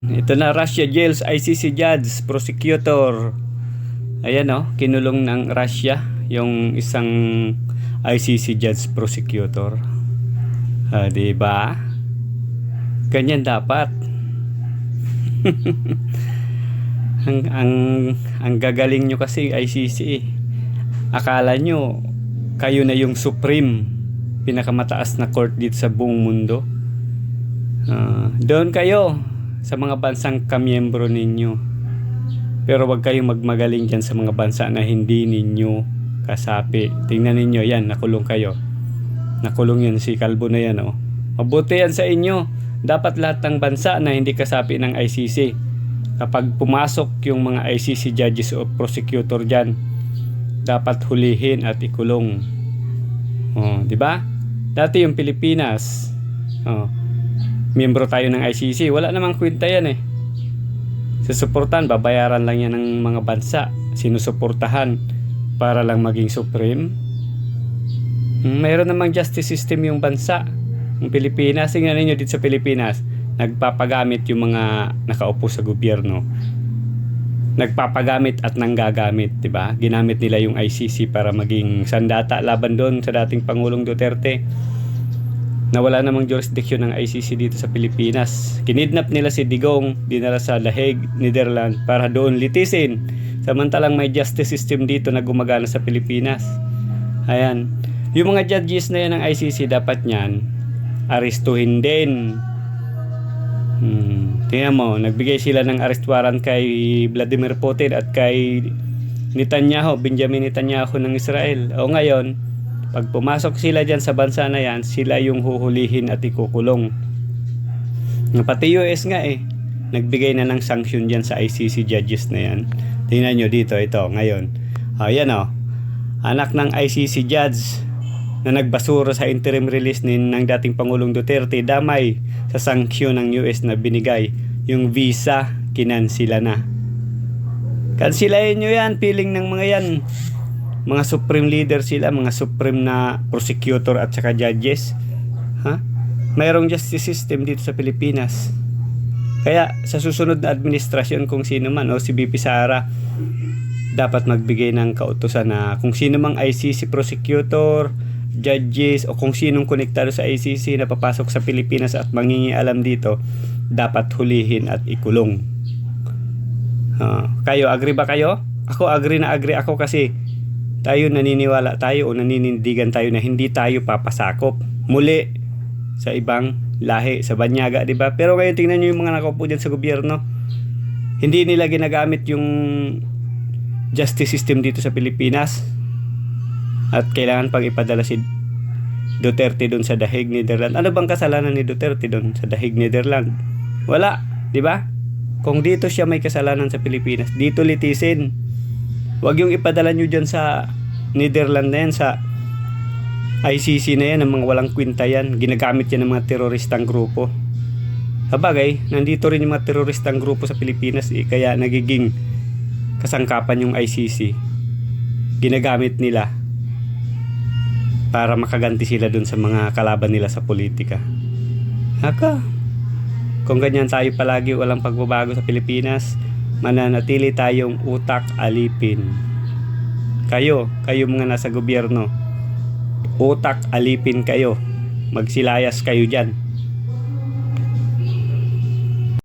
Ito na, Russia jails ICC judge, prosecutor. Ayan kinulong ng Russia yung isang ICC judge prosecutor. Diba? Ganyan dapat. ang gagaling nyo kasi ICC. Akala nyo kayo na yung supreme, pinakamataas na court dito sa buong mundo. Doon kayo sa mga bansang kamiyembro ninyo. Pero wag kayong magmagaling dyan sa mga bansa na hindi ninyo kasapi. Tingnan ninyo yan, nakulong kayo. Nakulong yan si Kalbo na yan. Mabuti yan sa inyo. Dapat lahat ng bansa na hindi kasapi ng ICC, kapag pumasok yung mga ICC judges o prosecutor dyan, dapat hulihin at ikulong. Di ba? Dati yung Pilipinas, miyembro tayo ng ICC, wala namang kwenta yan susuportahan, babayaran lang yan ng mga bansa, sinusuportahan para lang maging supreme. Mayroon namang justice system yung bansa, yung Pilipinas. Tingnan ninyo dito sa Pilipinas, nagpapagamit yung mga nakaupo sa gobyerno, nagpapagamit at nanggagamit, di ba? Ginamit nila yung ICC para maging sandata laban doon sa dating Pangulong Duterte, na wala namang jurisdiction ng ICC dito sa Pilipinas. Kinidnap nila si Digong, dinala sa The Hague, Netherlands, para doon litisin. Samantalang may justice system dito na gumagana sa Pilipinas. Ayan. Yung mga judges na yan ng ICC, dapat niyan arestuhin din. Tingnan mo, nagbigay sila ng arrest warrant kay Vladimir Putin at kay Netanyahu, Benjamin Netanyahu ng Israel. Ngayon, pag pumasok sila dyan sa bansa na yan, sila yung huhulihin at ikukulong. Pati US nga nagbigay na ng sanction dyan sa ICC judges na yan. Tingnan nyo dito, ito, ngayon. Ayan anak ng ICC judge na nagbasura sa interim release ng dating Pangulong Duterte, damay sa sanksyon ng US na binigay. Yung visa, kinansila na. Kansilahin nyo yan, piling ng mga yan. Mga supreme leader sila, mga supreme na prosecutor at saka judges. Mayroong justice system dito sa Pilipinas. Kaya sa susunod na administrasyon, kung sino man, si BP Sara, dapat magbigay ng kautusan na kung sino mang ICC prosecutor, judges, o kung sinong konektado sa ICC na papasok sa Pilipinas at mangingialam dito, dapat hulihin at ikulong. Kayo, agree ba kayo? Ako, agree na agree ako, kasi tayo naniniwala tayo o naninindigan tayo na hindi tayo papasakop muli sa ibang lahi, sa banyaga, di ba? Pero ngayon tingnan niyo yung mga nakaupo diyan sa gobyerno. Hindi nila ginagamit yung justice system dito sa Pilipinas. At kailangan pang ipadala si Duterte doon sa The Hague, Netherlands. Ano bang kasalanan ni Duterte doon sa The Hague, Netherlands? Wala, di ba? Kung dito siya may kasalanan sa Pilipinas, dito litisin. Huwag yung ipadala nyo dyan sa Netherlands na yan, sa ICC na yan, ng mga walang kwinta yan. Ginagamit yan ng mga teroristang grupo. Sabagay, nandito rin yung mga teroristang grupo sa Pilipinas kaya nagiging kasangkapan yung ICC. Ginagamit nila para makaganti sila dun sa mga kalaban nila sa politika. Kung ganyan tayo palagi, walang pagbabago sa Pilipinas, mananatili tayong utak alipin. Kayo mga nasa gobyerno, utak alipin kayo. Magsilayas kayo dyan.